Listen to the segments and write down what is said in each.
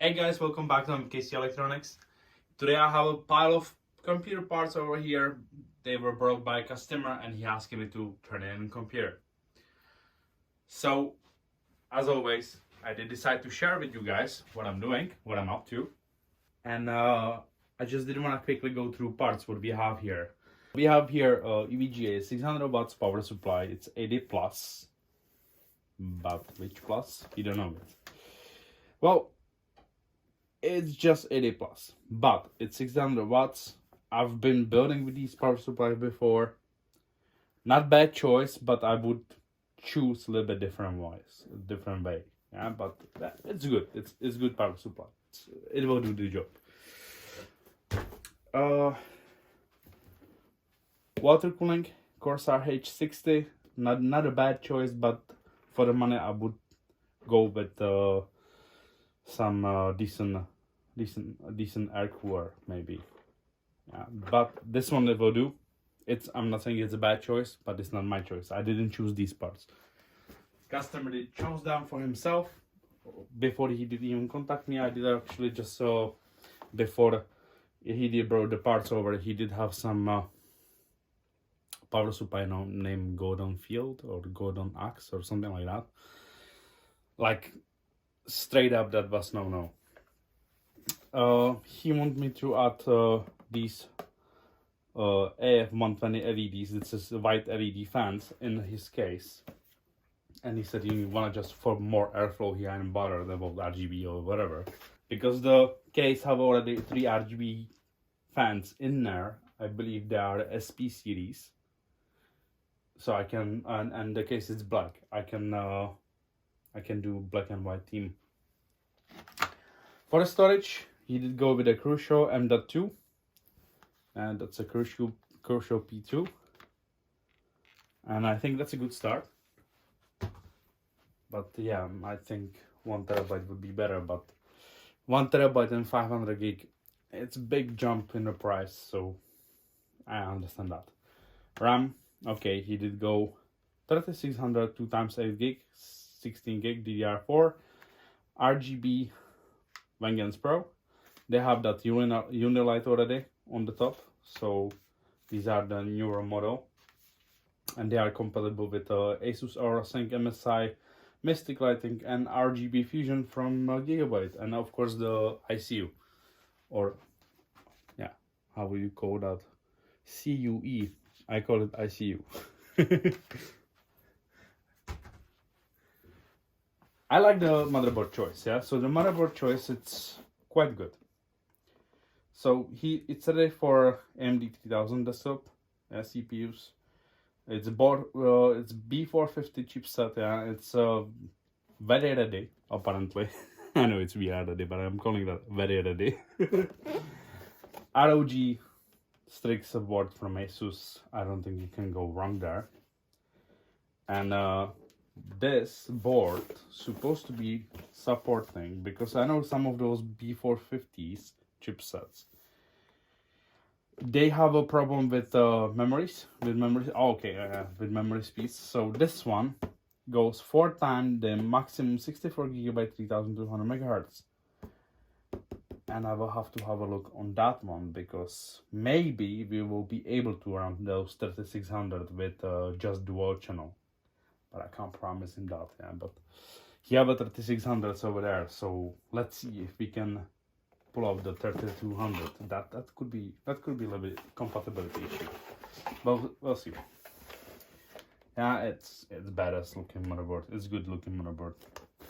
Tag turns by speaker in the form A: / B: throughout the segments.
A: Hey guys, welcome back to MKC Electronics. Today I have a pile of computer parts over here. They were brought by a customer and he asked me to turn in a computer. So, as always, I did decide to share with you guys what I'm doing, what I'm up to. And I just didn't want to quickly go through parts what we have here. We have here EVGA 600 watts power supply. It's 80 plus. But which plus? You don't know it. Well, it's just 80 plus, but it's 600 watts. I've been building with these power supplies before. Not bad choice, but I would choose a little bit different way. Yeah, but it's good. It's good power supply. It will do the job. Water cooling Corsair H60. Not a bad choice, but for the money I would go with some decent air cooler maybe. Yeah, but this one it will do. I'm not saying it's a bad choice, but it's not my choice. I didn't choose these parts. Customer did chose them for himself before he did even contact me. I did actually just saw before he did brought the parts over. He did have some power supply named Gordon Field or Gordon Axe or something like that. Like straight up, that was no. He wanted me to add these AF120 LEDs. This is white LED fans in his case, and he said you want to just for more airflow here and bother about RGB or whatever, because the case have already 3 RGB fans in there. I believe they are SP series, so I can and the case is black. I can do black and white theme. For the storage, he did go with a Crucial M.2, and that's a Crucial P2, and I think that's a good start. But yeah, I think 1 terabyte would be better, but 1 terabyte and 500 gig, it's a big jump in the price, so I understand that. RAM, okay, he did go 3600 2x8 gig, 16 gig DDR4, RGB Vengeance Pro. They have that Unilight already on the top, so these are the newer model, and they are compatible with Asus Aura Sync MSI, Mystic Lighting, and RGB Fusion from Gigabyte, and of course the ICU, or yeah, how will you call that? CUE. I call it ICU. I like the motherboard choice, yeah. So the motherboard choice, it's quite good. So it's ready for AMD 3000 desktop CPUs. It's board, it's B450 chipset, yeah. It's very ready apparently. I know it's VR ready, but I'm calling that very ready. ROG strict support from Asus. I don't think you can go wrong there. And this board supposed to be supporting, because I know some of those B450s chipsets, they have a problem with memory speeds. So this one goes 4 times the maximum 64 GB 3200 megahertz, and I will have to have a look on that one, because maybe we will be able to run those 3600 with just dual channel, but I can't promise him that. Yeah, but he have a 3600s over there, so let's see if we can pull off the 3200. That could be a little bit compatibility issue, but we'll see. Yeah, it's badass looking motherboard. It's good looking motherboard.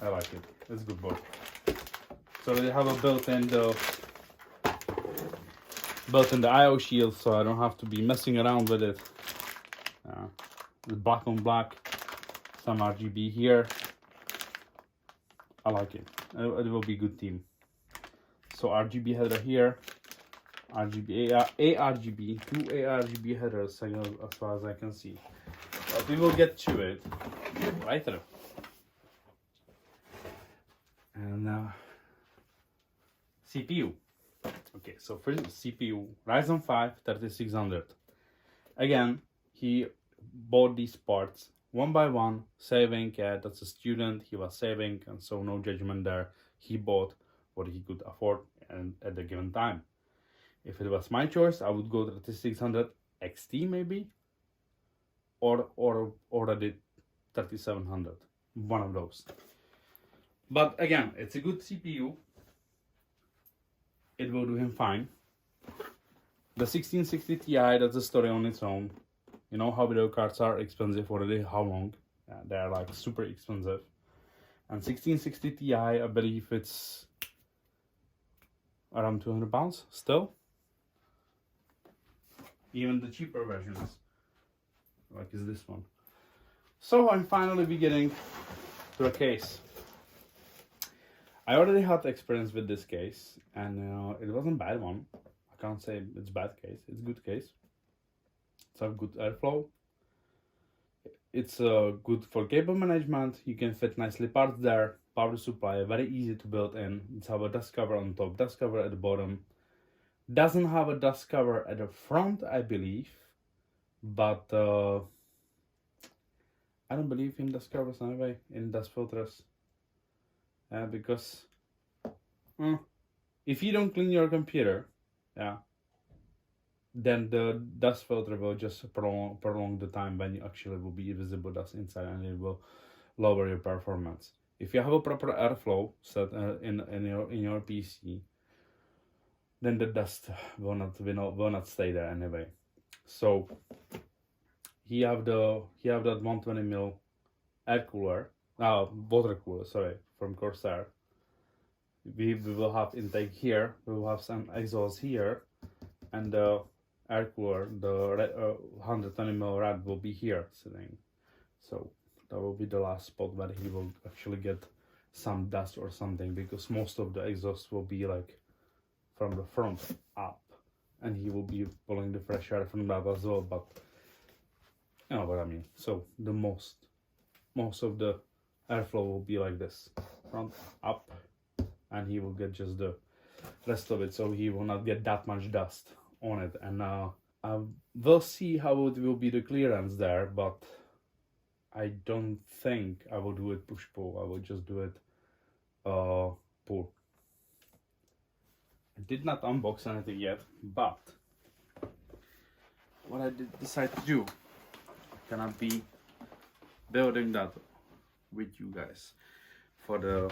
A: I like it. It's a good board. So they have a built-in IO shield, so I don't have to be messing around with it. It's black on black, some RGB here. I like it. It will be a good theme. So RGB header here, RGB, ARGB, 2 ARGB headers as far as I can see. But we will get to it later. And CPU. Okay, so first CPU, Ryzen 5 3600. Again, he bought these parts one by one, saving. That's a student, he was saving, and so no judgment there. He bought what he could afford and at the given time. If it was my choice, I would go to the 3600 XT maybe, or the 3700, one of those. But again, it's a good CPU. It will do him fine. The 1660 Ti, that's a story on its own. You know how video cards are expensive already, how long? They're like super expensive. And 1660 Ti, I believe it's around 200 pounds still. Even the cheaper versions, like is this one. So I'm finally beginning to a case. I already had experience with this case, and it wasn't a bad one. I can't say it's bad case, it's a good case. It's a good airflow. It's good for cable management. You can fit nicely parts there. Power supply, very easy to build in. It's have a dust cover on top, dust cover at the bottom. Doesn't have a dust cover at the front, I believe, but I don't believe in dust covers anyway, in dust filters. Because if you don't clean your computer, then the dust filter will just prolong the time when you actually will be visible dust inside, and it will lower your performance. If you have a proper airflow set in your PC, then the dust will not stay there anyway. So he have that 120 ml air cooler, water cooler, sorry, from Corsair. We will have intake here. We will have some exhaust here, and the air cooler, the 120 ml rad will be here sitting. So that will be the last spot where he will actually get some dust or something, because most of the exhaust will be like from the front up, and he will be pulling the fresh air from that as well. But you know what I mean. So the most of the airflow will be like this, front up, and he will get just the rest of it, so he will not get that much dust on it. And we'll see how it will be the clearance there, but I don't think I will do it push-pull. I will just do it pull. I did not unbox anything yet, but what I did decide to do, gonna be building that with you guys for the,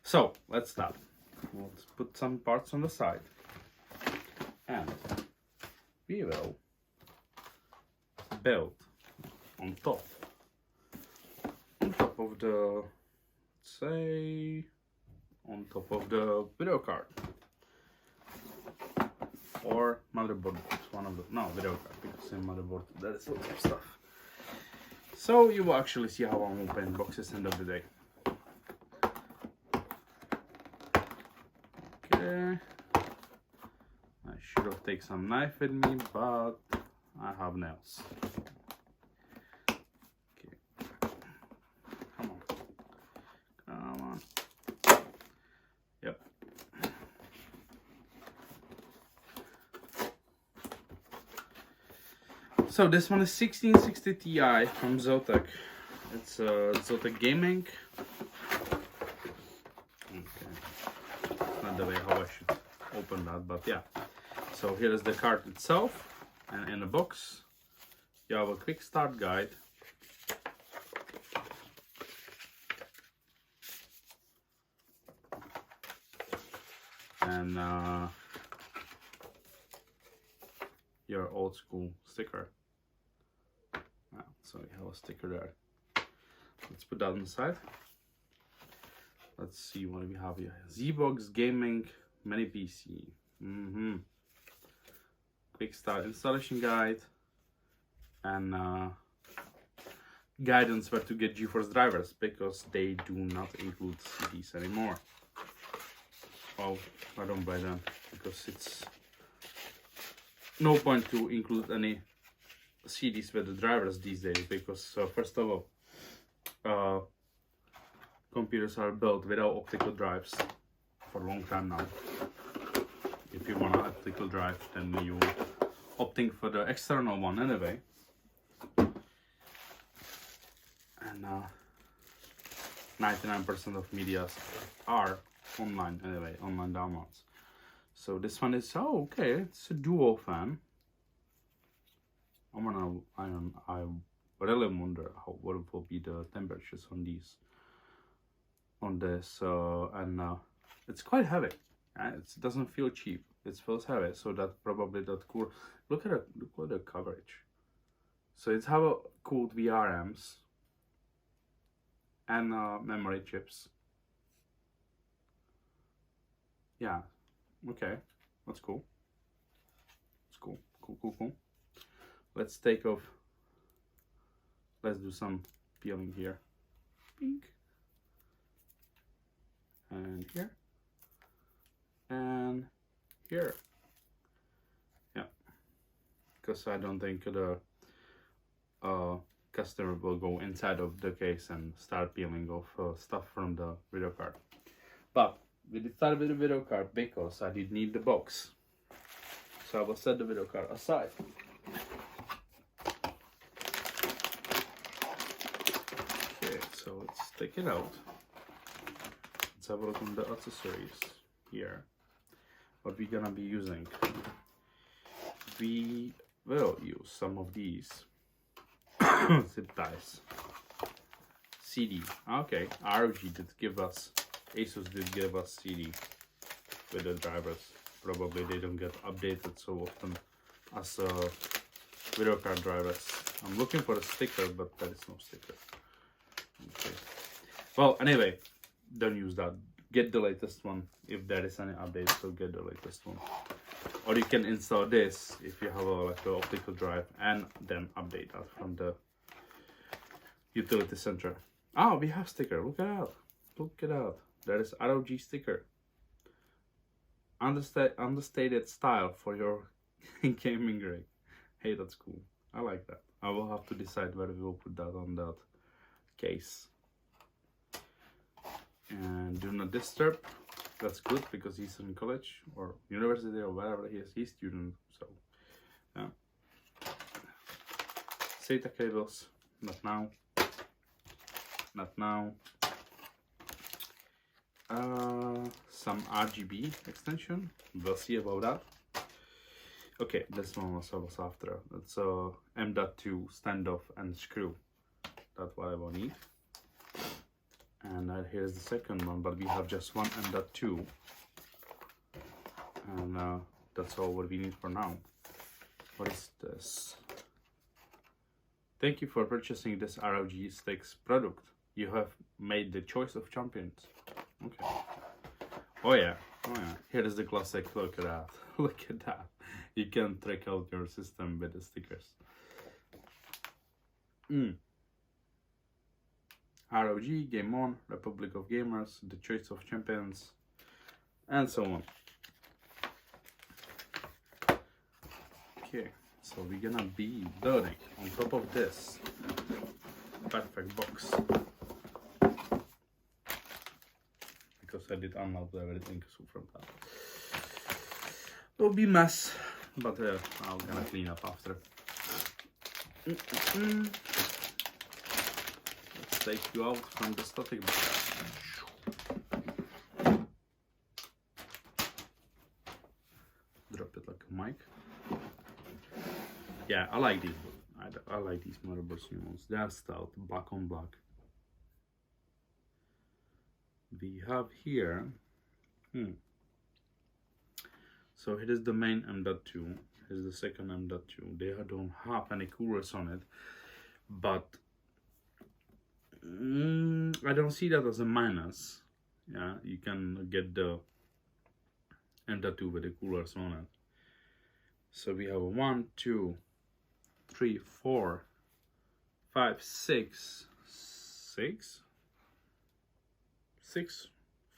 A: so let's start. Let's put some parts on the side, and we will build on top of the, say, on top of the video card or motherboard. It's one of the, no, video card, because in motherboard there is lots of stuff. So you will actually see how I'm opening boxes end of the day. Okay, I should have taken some knife with me, but I have nails. Yep. So this one is 1660 Ti from Zotac. It's Zotac Gaming. Okay, not the way how I should open that, but yeah. So here is the card itself, and in the box you have a quick start guide. And your old school sticker. So you have a sticker there. Let's put that on the side. Let's see what we have here. ZBox Gaming Mini PC. Quick start installation guide, and guidance where to get GeForce drivers, because they do not include CDs anymore. Well, I don't buy them, because it's no point to include any CDs with the drivers these days, because first of all, computers are built without optical drives for a long time now. If you want an optical drive, then you opting for the external one anyway. And 99% of medias are online anyway, online downloads. So this one is, oh, okay, it's a dual fan. I really wonder what will be the temperatures on these, on this, and it's quite heavy. It doesn't feel cheap. It feels heavy, so that probably that cool. Look at the coverage. So it's have a cooled VRMs and memory chips. Yeah, okay, that's cool. It's cool. Let's take off. Let's do some peeling here. Pink. And here. And here. Yeah. Because I don't think the customer will go inside of the case and start peeling off stuff from the video card. But we decided with the video card because I did need the box. So I will set the video card aside. Okay, so let's take it out. Let's have a look on the accessories here. What we're gonna be using. We will use some of these zip ties. CD. Okay, ROG did give us, Asus did give us CD with the drivers. Probably they don't get updated so often as video card drivers. I'm looking for a sticker, but there is no sticker. Okay. Well, anyway, don't use that. Get the latest one if there is any update. So get the latest one, or you can install this if you have like an optical drive and then update that from the utility center. Oh, we have sticker. Look at that. Look at that. There is ROG sticker. Understated style for your gaming rig. Hey, that's cool. I like that. I will have to decide whether we will put that on that case. And do not disturb. That's good because he's in college or university or wherever he is. He's student. So yeah. SATA cables. Not now. Not now. Some RGB extension. We'll see about that. Okay, this one was after. That's a M.2 standoff and screw. That's what I will need. And here's the second one, but we have just one M.2. And that's all what we need for now. What is this? Thank you for purchasing this ROG Sticks product. You have made the choice of champions. Okay. Oh yeah. Here is the classic. Look at that. Look at that. You can trick out your system with the stickers. ROG, Game On, Republic of Gamers, The Choice of Champions, and so on. Okay, so we're gonna be building on top of this perfect box. Because I did unload everything from that. It'll be a mess, but I'm gonna clean up after. Let's take you out from the static box. Drop it like a mic. Yeah, I like these. I like these motherboards new ones. They are stout, black on black. We have here. So here is the main M.2. Here's the second M.2. They don't have any coolers on it, but I don't see that as a minus. Yeah, you can get the M.2 with the coolers on it. So we have 1, 2, 3, 4, 5, 6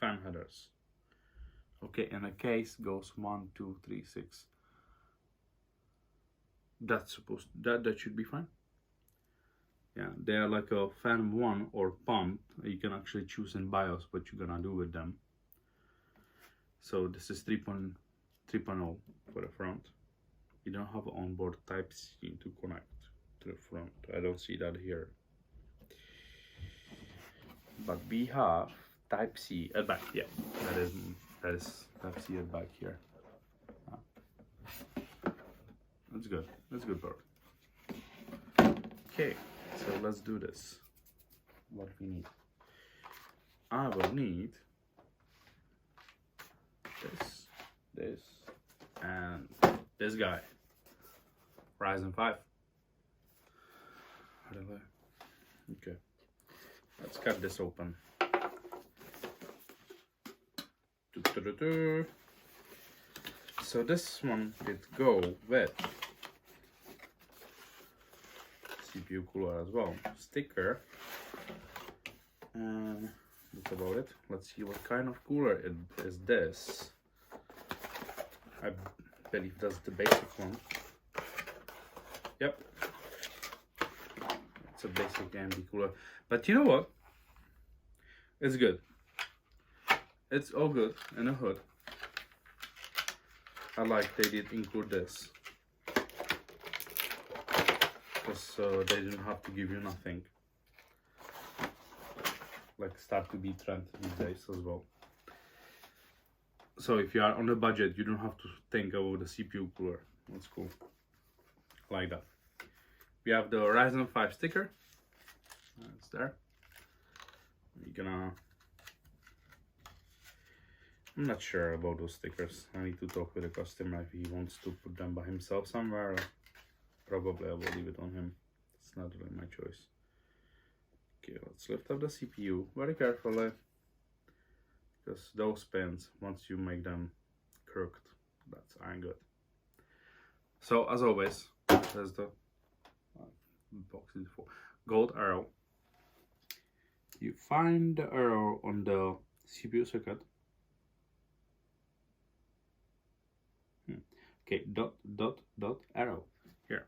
A: fan headers. Okay, and a case goes 1, 2, 3, 6. That's supposed that should be fine. Yeah, they are like a fan 1 or pump. You can actually choose in BIOS what you're gonna do with them. So this is 3.0 for the front. You don't have onboard Type-C to connect to the front. I don't see that here. but we have Type C at back. Yeah, that is Type C at back here. That's good. That's good board. Okay, so let's do this. What we need? I will need this, and this guy. Ryzen 5. Okay, let's cut this open. So this one did go with CPU cooler as well. Sticker. And that's about it. Let's see what kind of cooler it is this. I believe that's the basic one. Yep. It's a basic AMD cooler. But you know what? It's good. It's all good in the hood. I like they did include this. Because they didn't have to give you nothing. Like start to be trend these days as well. So if you are on the budget, you don't have to think about the CPU cooler. That's cool. Like that. We have the Ryzen 5 sticker. It's there. You're gonna... I'm not sure about those stickers. I need to talk with the customer if he wants to put them by himself somewhere. Probably I will leave it on him. It's not really my choice. Okay, let's lift up the CPU very carefully. Because those pins, once you make them crooked, that's ain't good. So as always, there's the box for gold arrow. You find the arrow on the CPU circuit. Okay, dot arrow here.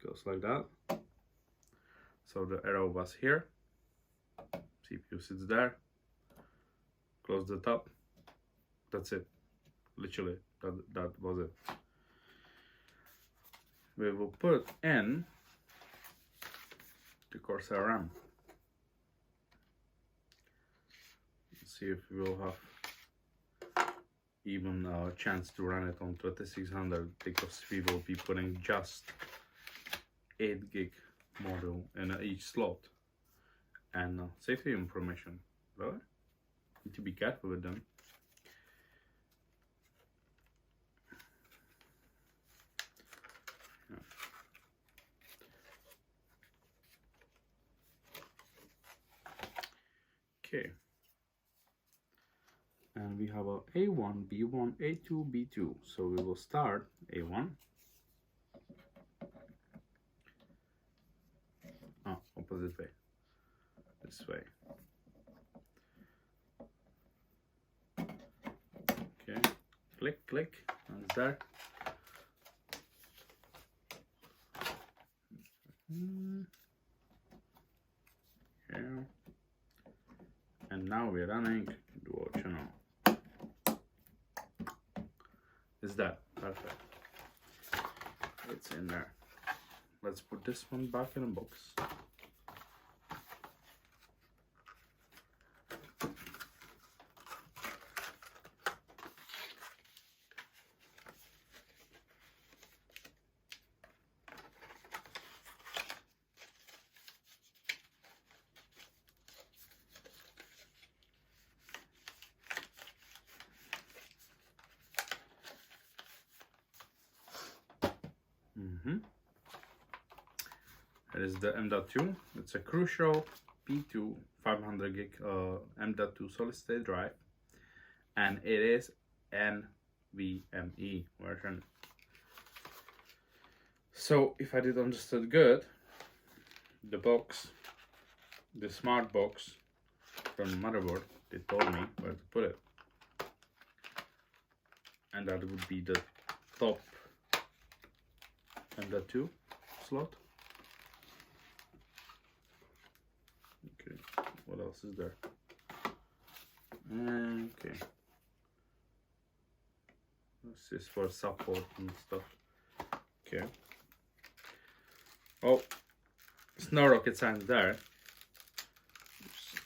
A: Goes like that. So the arrow was here. CPU sits there. Close the top. That's it. Literally, that was it. We will put in the Corsair RAM. Let's see if we will have even a chance to run it on 2600, because we will be putting just 8 gig module in each slot. And safety information, really? Need to be careful with them. Okay. And we have a A1, B1, A2, B2. So we will start A1. Oh, opposite way. This way. Okay. Click, click. That's there. Here. And now we're running dual channel. Is that perfect? It's in there. Let's put this one back in the box. It is the M.2. It's a Crucial P2 500 gig M.2 solid state drive, and it is NVMe version. So if I did understood good, the box, the smart box from the motherboard, they told me where to put it, and that would be the top M.2 slot. Okay, what else is there? Okay, this is for support and stuff. Okay. Oh, There's no rocket science there.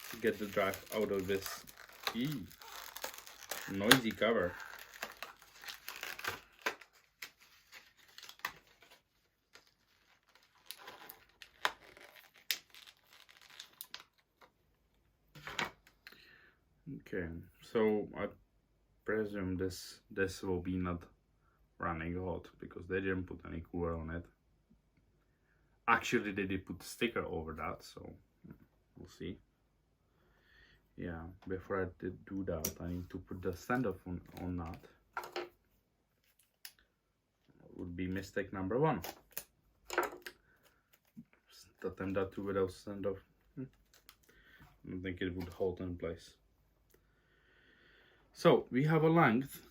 A: Just get the drive out of this noisy cover. Okay, so I presume this will be not running hot because they didn't put any cooler on it. Actually, they did put a sticker over that, so we'll see. Yeah, before I did do that, I need to put the standoff on that. Would be mistake number 1. Attempt that too without standoff. I don't think it would hold in place. So we have a length,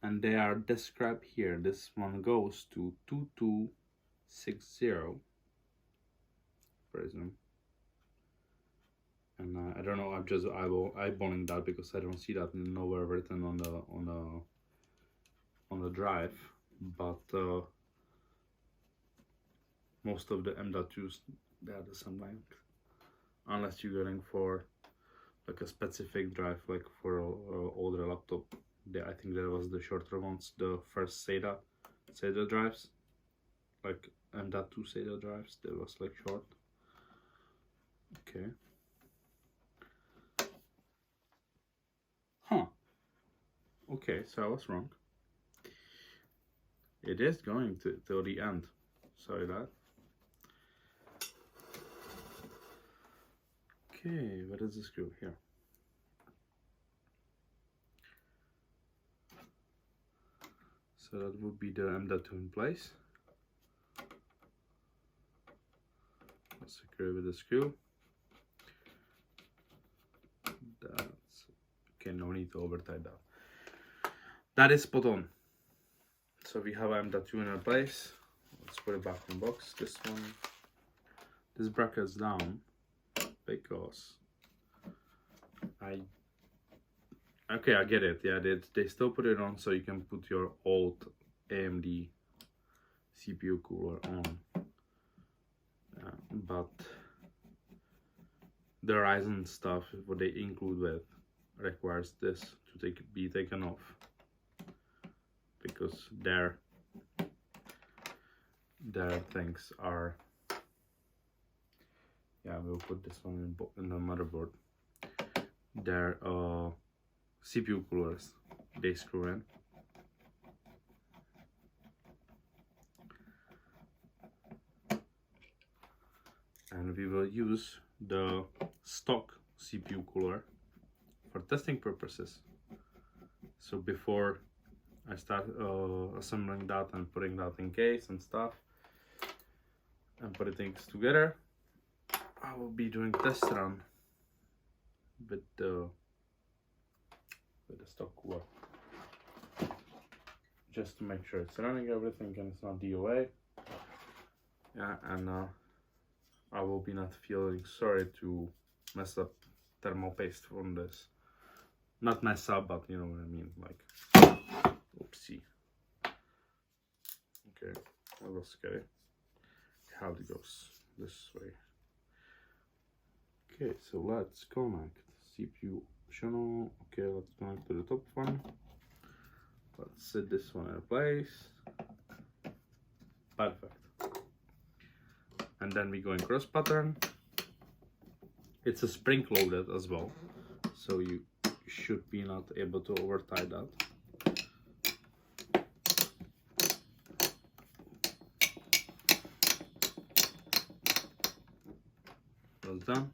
A: and they are described here. This one goes to 2260 prism, and I don't know. I'm just eyeballing that because I don't see that nowhere written on the drive. But most of the M.2s, they are the same length, unless you're going for like a specific drive, like for older laptop. I think there was the shorter ones, the first SATA drives, like M.2 SATA drives, they was like short. Okay. Huh. Okay, so I was wrong. It is going till the end. Sorry that. Okay, what is the screw here? So that would be the M.2 in place. Let's secure with the screw. That's okay, no need to over tie that. That is spot on. So we have M.2 in place. Let's put it back in the box. This bracket's down because I get it. Yeah, they still put it on so you can put your old AMD CPU cooler on, but the Ryzen stuff, what they include with, requires this to be taken off because their things are. Yeah, we'll put this one in the motherboard. Their CPU coolers, they screw in. And we will use the stock CPU cooler for testing purposes. So before I start assembling that and putting that in case and stuff and putting things together, I will be doing test run with the stock cooler, just to make sure it's running everything and it's not DOA. Yeah, and I will be not feeling sorry to mess up thermal paste on this. Not mess up, but you know what I mean, like, oopsie. Okay, that was scary. How it goes this way. Okay, so let's connect CPU optional. Okay, let's connect to the top one. Let's set this one in place. Perfect. And then we go in cross pattern. It's a spring loaded as well, so you should be not able to over tie that. That's done.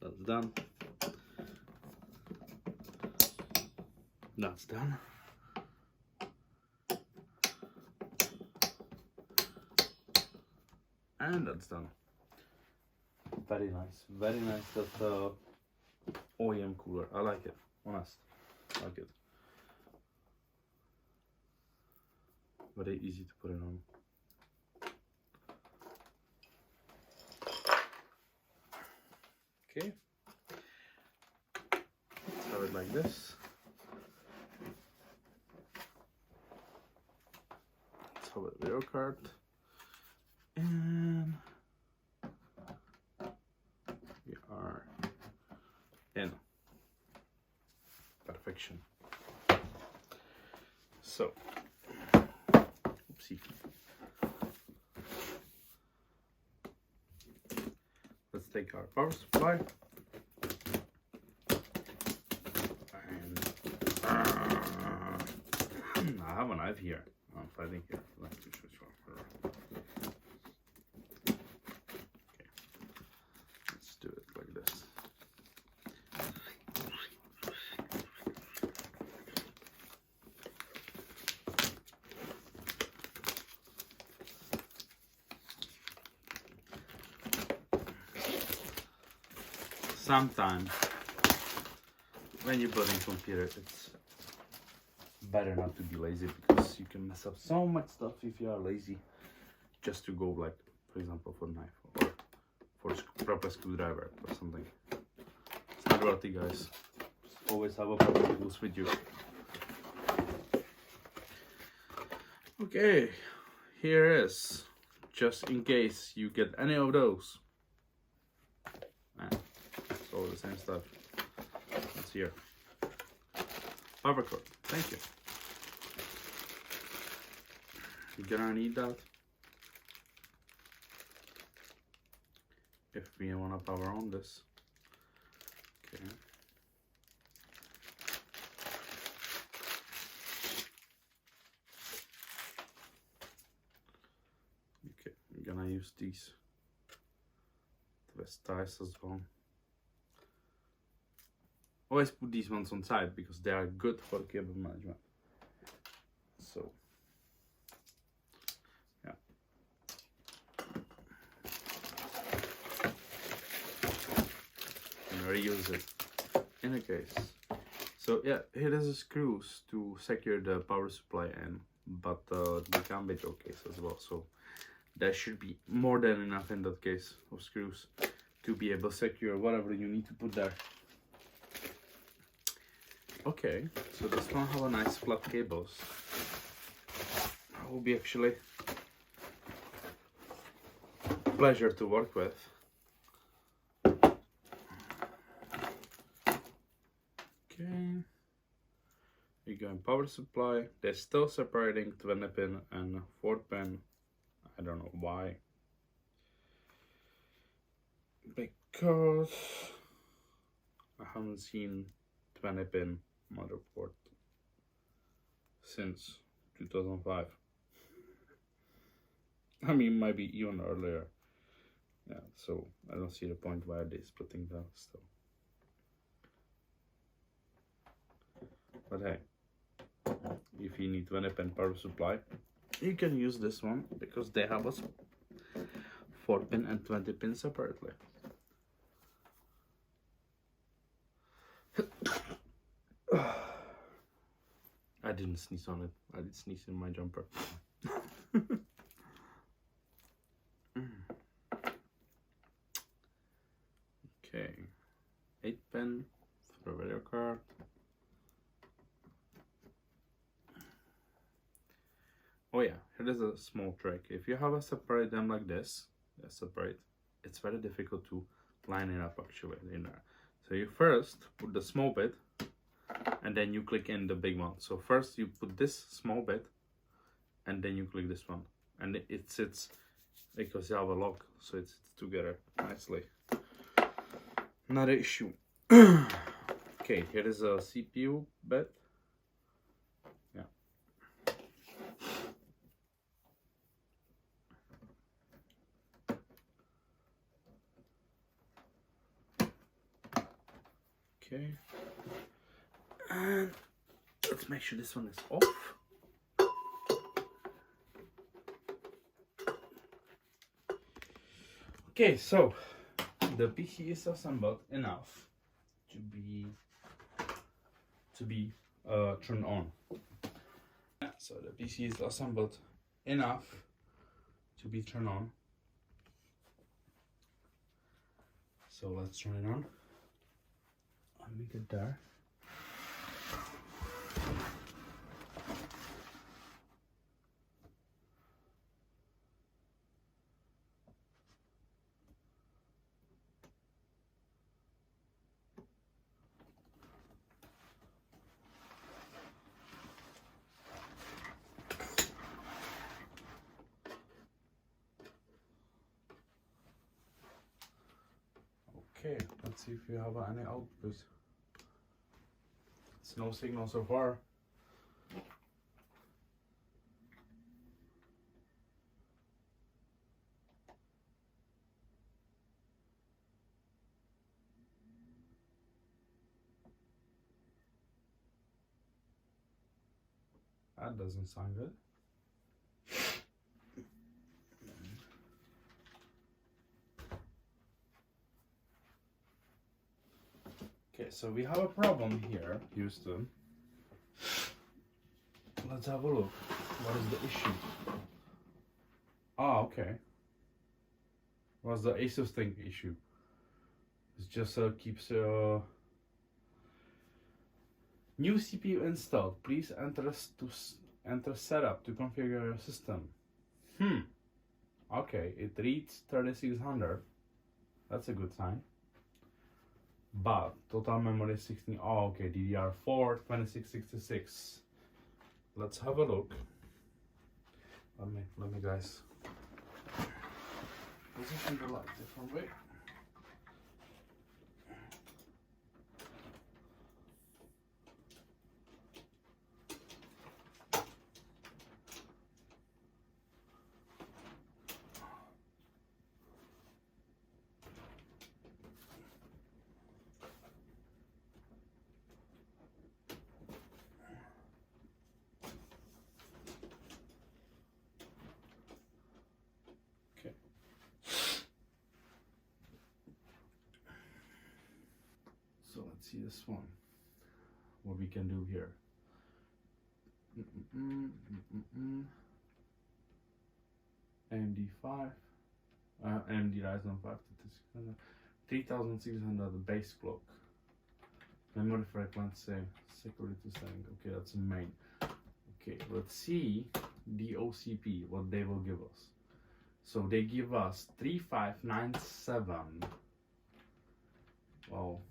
A: That's done. That's done. And that's done. Very nice. Very nice. That OEM cooler. I like it. Honest. I like it. Very easy to put it on. Okay. it like this. Let's have a video card. And we are in. Perfection. So, oopsie. Let's take our power supply. And I have a knife here. I'm fighting here. Okay. Let's do it like this. Sometimes when you put in computer, it's better not to be lazy because you can mess up so much stuff if you are lazy just to go, like, for example, for knife or for proper screwdriver or something. It's not worth it, guys. Just always have a proper tools with you. Okay, here is, just in case you get any of those. It's all the same stuff. It's here. Power cord. Thank you. You're gonna need that if we want to power on this. Okay. Okay, I'm gonna use these twist ties as well. Always put these ones on side because they are good for cable management. So, yeah. And reuse it in a case. So yeah, here is the screws to secure the power supply in, but they come with your case as well. So there should be more than enough in that case of screws to be able to secure whatever you need to put there. Okay, so this one have a nice flat cables. That will be actually a pleasure to work with. Okay, we go in power supply. They're still separating 20 pin and 4 pin. I don't know why. Because I haven't seen 20 pin motherboard since 2005. I mean, maybe even earlier. Yeah, so I don't see the point why they're splitting that still. But hey, if you need 20 pin power supply, you can use this one because they have a 4 pin and 20 pin separately. I didn't sneeze on it. I did sneeze in my jumper. Okay, 8 pin for the video card. Oh yeah, here is a small trick. If you have a separate them like this, separate, it's very difficult to line it up actually in there. So you first put the small bit and then you click in the big one. So first you put this small bit and then you click this one, and it sits because you have a lock, so it sits together nicely. Not an issue. Okay, here is a CPU bit. Yeah. Okay. And let's make sure this one is off. Okay, so the PC is assembled enough to be turned on. Yeah, so the PC is assembled enough to be turned on. So let's turn it on. Let me get there. Okay, let's see if you have any output. It's no signal so far. That doesn't sound good. Okay, so we have a problem here, Houston. Let's have a look. What is the issue? Ah, okay. What's the Asus thing issue? It's just keeps new CPU installed. Please enter setup to configure your system. Okay, it reads 3600. That's a good sign. But total memory is 16. Oh, okay, DDR4 2666. Let's have a look. Let me guys position the light different way. So let's see this one. What we can do here. AMD 5, AMD Ryzen 5 3600 base clock. Memory frequency, security setting. Okay, that's the main. Okay, let's see the OCP, what they will give us. So they give us 3597. Well,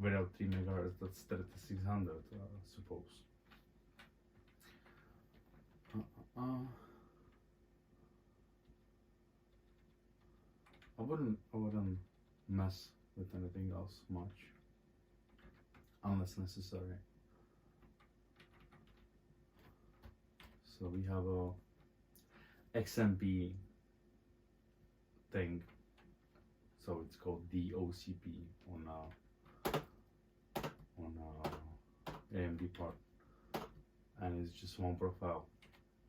A: without 3 megahertz, that's 3600, I suppose. I wouldn't mess with anything else much, unless necessary. So we have a XMP thing. So it's called DOCP on AMD part, and it's just one profile,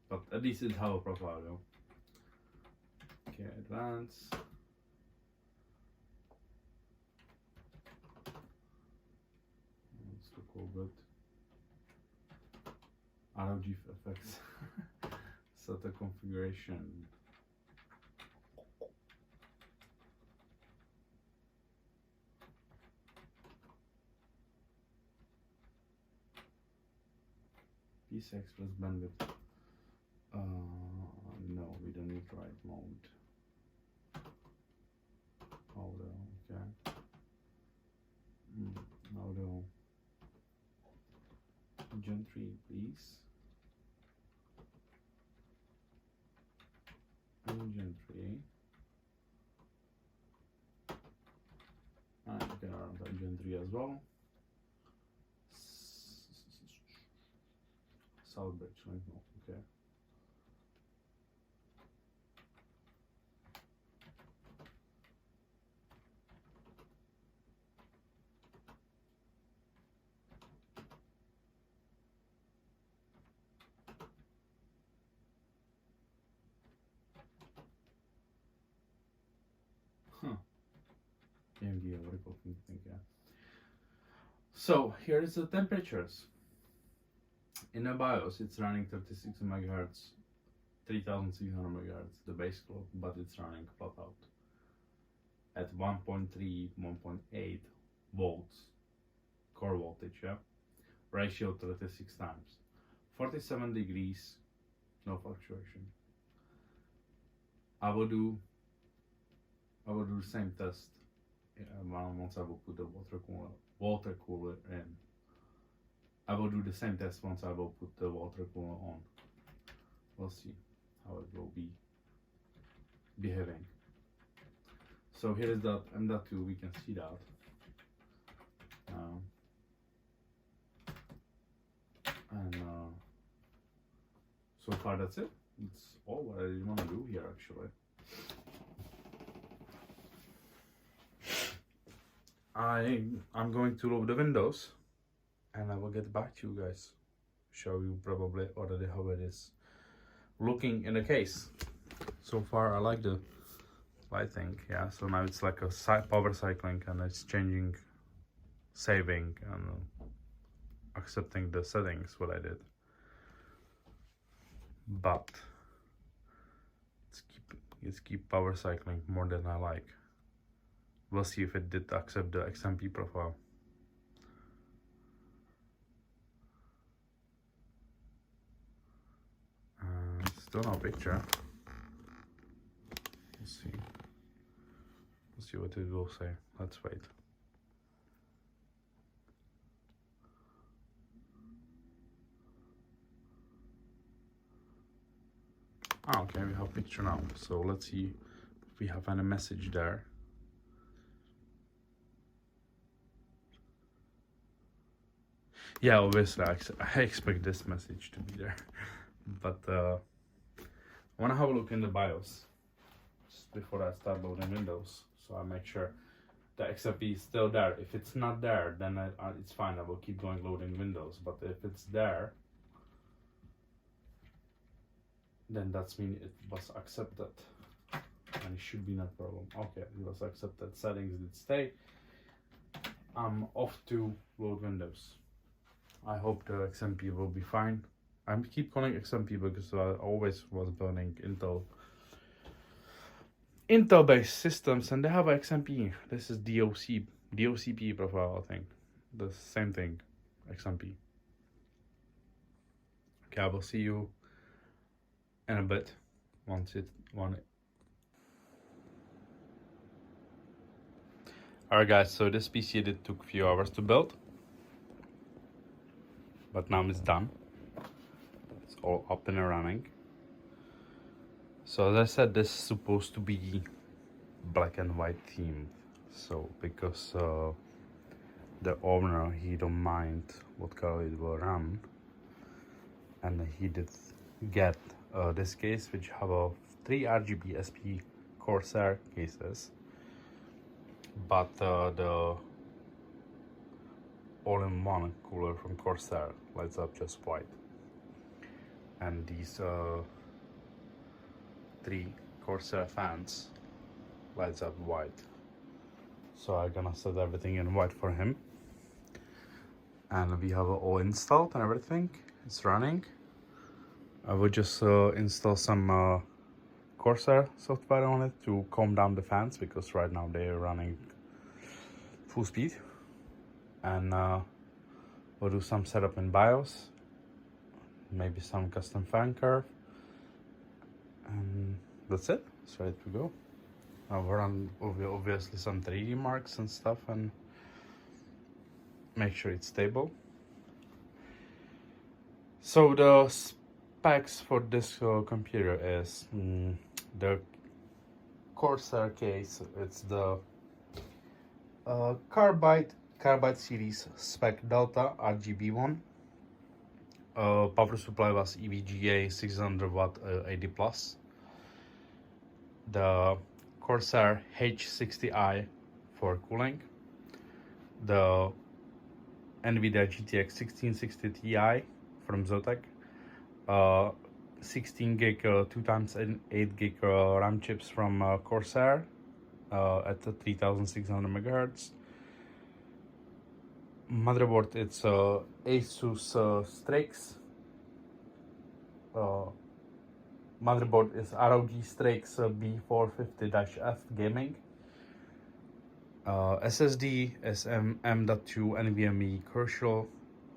A: but at least it have a profile though. Okay, advanced. Let's look all good. ROG effects. Set a configuration. PC Express bandwidth. No, we don't need write mode. Auto, okay. Auto. Gen 3, please. And Gen 3. And you can run that Gen 3 as well. Southbridge, right? No, okay. AMD overclocking thing, yeah. So here is the temperatures. In the BIOS, it's running 36 megahertz, 3600 megahertz, the base clock, but it's running flat out at 1.3, 1.8 volts core voltage, yeah. Ratio 36 times, 47 degrees, no fluctuation. I will do the same test once I will put the water cooler in. I will do the same test once I will put the water cooler on. We'll see how it will be behaving. So here is that M.2, we can see that. And so far that's it. It's all what I want to do here actually. I'm going to load the windows and I will get back to you guys. Show you probably already how it is looking in the case. So far I like the lighting, yeah. So now it's like a power cycling and it's changing, saving and accepting the settings what I did. But it's keep power cycling more than I like. We'll see if it did accept the XMP profile. Still no picture. Let's see. Let's see what it will say. Let's wait. Ah, okay, we have a picture now. So let's see if we have any message there. Yeah, obviously I expect this message to be there. But I want to have a look in the BIOS just before I start loading Windows, so I make sure the XFP is still there. If it's not there, then it's fine. I will keep going loading Windows. But if it's there, then that's mean it was accepted, and it should be no problem. Okay, it was accepted. Settings did stay. I'm off to load Windows. I hope the XMP will be fine. I keep calling XMP because I always was building Intel based systems and they have XMP. This is DOCP profile, I think. The same thing, XMP. Okay, I will see you in a bit once it. Alright guys, so this PC did took a few hours to build, but now it's done. It's all up and running. So as I said, this is supposed to be black and white theme. So because the owner, he don't mind what color it will run, and he did get this case which have a 3 RGB SP Corsair cases, but the all-in-one cooler from Corsair lights up just white, and these 3 Corsair fans lights up white. So I'm gonna set everything in white for him, and we have it all installed and everything. It's running. I will just install some Corsair software on it to calm down the fans, because right now they are running full speed, and we'll do some setup in BIOS, maybe some custom fan curve, and that's it. It's ready to go. I'll run obviously some 3D marks and stuff and make sure it's stable. So the specs for this computer is the Corsair case. It's the Carbide series spec Delta RGB one. Power supply was EVGA 600 watt 80 plus. The Corsair H60i for cooling. The NVIDIA GTX 1660 Ti from Zotac. 16 gig 2x8 gig RAM chips from Corsair at 3600 megahertz. Motherboard, it's Asus Strix. Motherboard is ROG Strix B450-F gaming. SSD is M.2 NVMe Crucial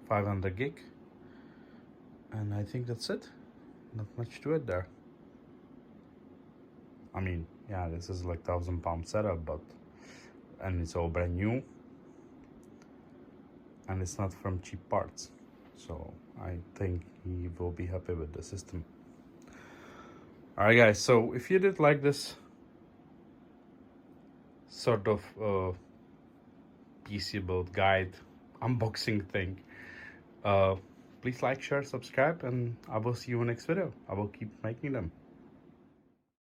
A: 500 gig. And I think that's it. Not much to it there. I mean, yeah, this is like £1,000 setup, and it's all brand new. And it's not from cheap parts. So I think he will be happy with the system. Alright guys, so if you did like this sort of PC build guide unboxing thing. Please like, share, subscribe, and I will see you in the next video. I will keep making them.